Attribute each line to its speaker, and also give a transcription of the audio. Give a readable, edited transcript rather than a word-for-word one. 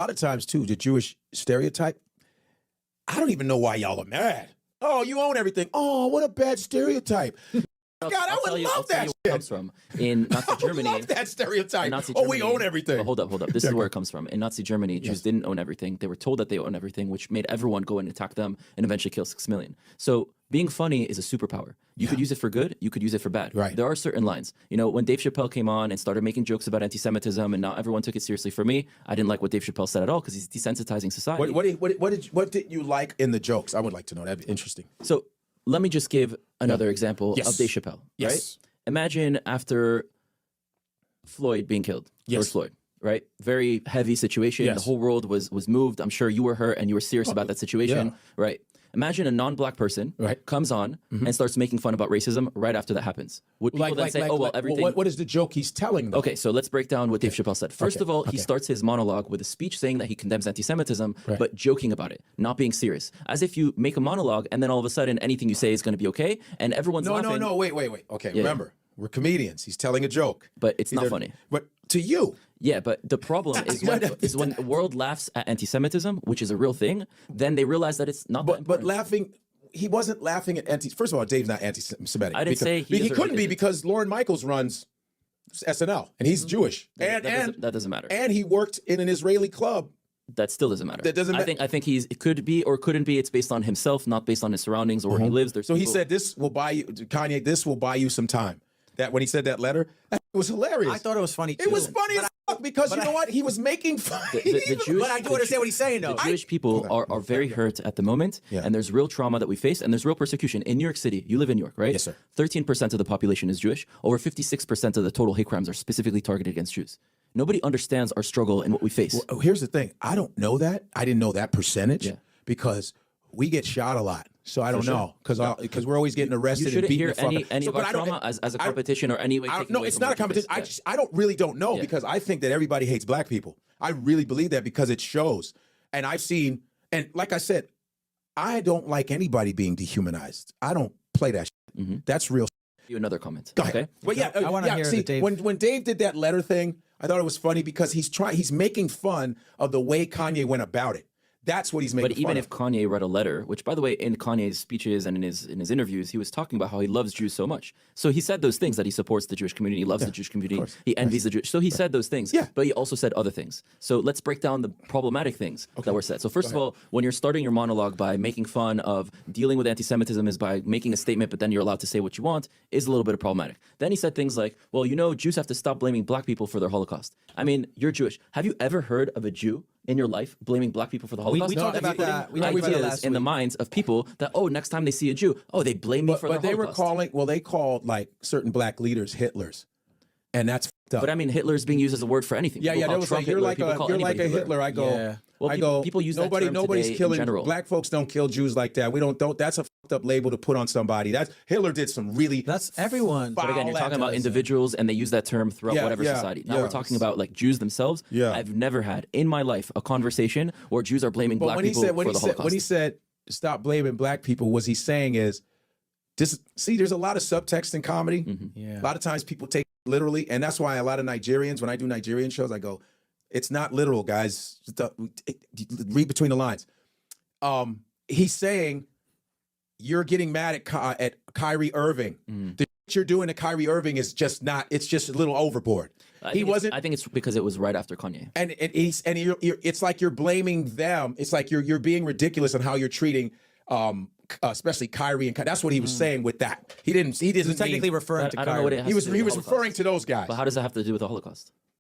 Speaker 1: A lot of times too, the Jewish stereotype, I don't even know why y'all are mad. Oh, you own everything. Oh, what a bad stereotype. God, I would love that shit.
Speaker 2: It comes from in Nazi Germany.
Speaker 1: I love that stereotype.
Speaker 2: Nazi
Speaker 1: oh, we
Speaker 2: Germany,
Speaker 1: own everything.
Speaker 2: Well, hold up. This is where it comes from. In Nazi Germany, Jews didn't own everything. They were told that they own everything, which made everyone go and attack them and eventually kill 6 million. So being funny is a superpower. You could use it for good. You could use it for bad.
Speaker 1: Right.
Speaker 2: There are certain lines. You know, when Dave Chappelle came on and started making jokes about anti-Semitism, and not everyone took it seriously. For me, I didn't like what Dave Chappelle said at all because he's desensitizing society.
Speaker 1: What did you like in the jokes? I would like to know. That'd be interesting.
Speaker 2: So let me just give another example of Dave Chappelle.
Speaker 1: Yes.
Speaker 2: Right? Imagine after Floyd being killed, George Floyd, right? Very heavy situation. The whole world was moved. I'm sure you were hurt and you were serious about that situation, right? Imagine a non-black person comes on and starts making fun about racism right after that happens. Would people then say, oh, well, everything...
Speaker 1: What is the joke he's telling them?
Speaker 2: Okay, so let's break down what Dave Chappelle said. First of all, he starts his monologue with a speech saying that he condemns anti-Semitism, but joking about it, not being serious. As if you make a monologue and then all of a sudden anything you say is going to be okay and everyone's laughing.
Speaker 1: No, wait. Okay, remember, we're comedians. He's telling a joke.
Speaker 2: But it's not funny.
Speaker 1: But to you...
Speaker 2: Yeah, but the problem is when the world laughs at anti-Semitism, which is a real thing, then they realize that it's not that important.
Speaker 1: But laughing... He wasn't laughing at First of all, Dave's not anti-Semitic.
Speaker 2: I didn't say
Speaker 1: he couldn't be because Lorne Michaels runs SNL and he's Jewish.
Speaker 2: That doesn't matter.
Speaker 1: And he worked in an Israeli club.
Speaker 2: That still doesn't matter.
Speaker 1: That doesn't matter.
Speaker 2: I think it could be or couldn't be. It's based on himself, not based on his surroundings or where he lives.
Speaker 1: So he said, "This will buy you, Kanye. This will buy you some time." That when he said that letter, that was hilarious.
Speaker 3: I thought it was funny too.
Speaker 1: It was funny as fuck because you know what? He was making fun.
Speaker 2: The Jewish,
Speaker 3: but I do understand what he's saying though.
Speaker 2: The Jewish people are very hurt at the moment, and there's real trauma that we face, and there's real persecution. In New York City, you live in New York, right?
Speaker 1: Yes, sir.
Speaker 2: 13% of the population is Jewish. Over 56% of the total hate crimes are specifically targeted against Jews. Nobody understands our struggle and what we face.
Speaker 1: Well, here's the thing. I don't know that. I didn't know that percentage because we get shot a lot. So I don't know because we're always getting arrested.
Speaker 2: You shouldn't
Speaker 1: and
Speaker 2: hear any of our trauma as a competition or any way.
Speaker 1: No, it's not a competition. I don't know because I think that everybody hates black people. I really believe that because it shows. And I've seen, and like I said, I don't like anybody being dehumanized. I don't play that shit. That's real.
Speaker 2: You another comment.
Speaker 1: Go ahead.
Speaker 2: Okay.
Speaker 1: Well, yeah,
Speaker 3: I want to hear
Speaker 1: see,
Speaker 3: Dave.
Speaker 1: when Dave did that letter thing, I thought it was funny because he's making fun of the way Kanye went about it. That's what he's making fun of.
Speaker 2: But even if Kanye read a letter, which by the way, in Kanye's speeches and in his interviews, he was talking about how he loves Jews so much. So he said those things, that he supports the Jewish community, he loves the Jewish community, he envies the Jewish. So he said those things, but he also said other things. So let's break down the problematic things that were said. So first of all, when you're starting your monologue by making fun of dealing with anti-Semitism is by making a statement, but then you're allowed to say what you want, is a little bit problematic. Then he said things like, well, you know, Jews have to stop blaming black people for their Holocaust. I mean, you're Jewish. Have you ever heard of a Jew in your life blaming black people for the Holocaust?
Speaker 3: We talked about that. We talked about it last
Speaker 2: in the minds of people that, oh, next time they see a Jew, oh, they blame me for the Holocaust.
Speaker 1: But they called like certain black leaders Hitlers. And that's fucked up.
Speaker 2: But I mean, Hitler is being used as a word for anything.
Speaker 1: Yeah, they was like, you're like a Hitler. I go,
Speaker 2: well, people use that term
Speaker 1: nobody's
Speaker 2: today
Speaker 1: killing
Speaker 2: in general.
Speaker 1: black folks. Don't kill Jews like that. We don't. That's a fucked up label to put on somebody. Hitler did some really.
Speaker 3: That's everyone.
Speaker 2: But again, you're talking about individuals, and they use that term throughout whatever society. Now we're talking about like Jews themselves. Yeah. I've never had in my life a conversation where Jews are blaming black people for the Holocaust.
Speaker 1: When he said stop blaming black people, what he's saying is, there's a lot of subtext in comedy. A lot of times people take it literally, and that's why a lot of Nigerians, when I do Nigerian shows, I go, it's not literal, guys. Read between the lines. He's saying you're getting mad at Kyrie Irving. The shit you're doing to Kyrie Irving is just not. It's just a little overboard. I think
Speaker 2: it's because it was right after Kanye.
Speaker 1: And it's like you're blaming them. It's like you're being ridiculous on how you're treating. Especially Kyrie and that's what he was saying with that. He didn't
Speaker 3: technically referring to Kyrie.
Speaker 1: He was referring to those guys.
Speaker 2: But how does that have to do with the Holocaust?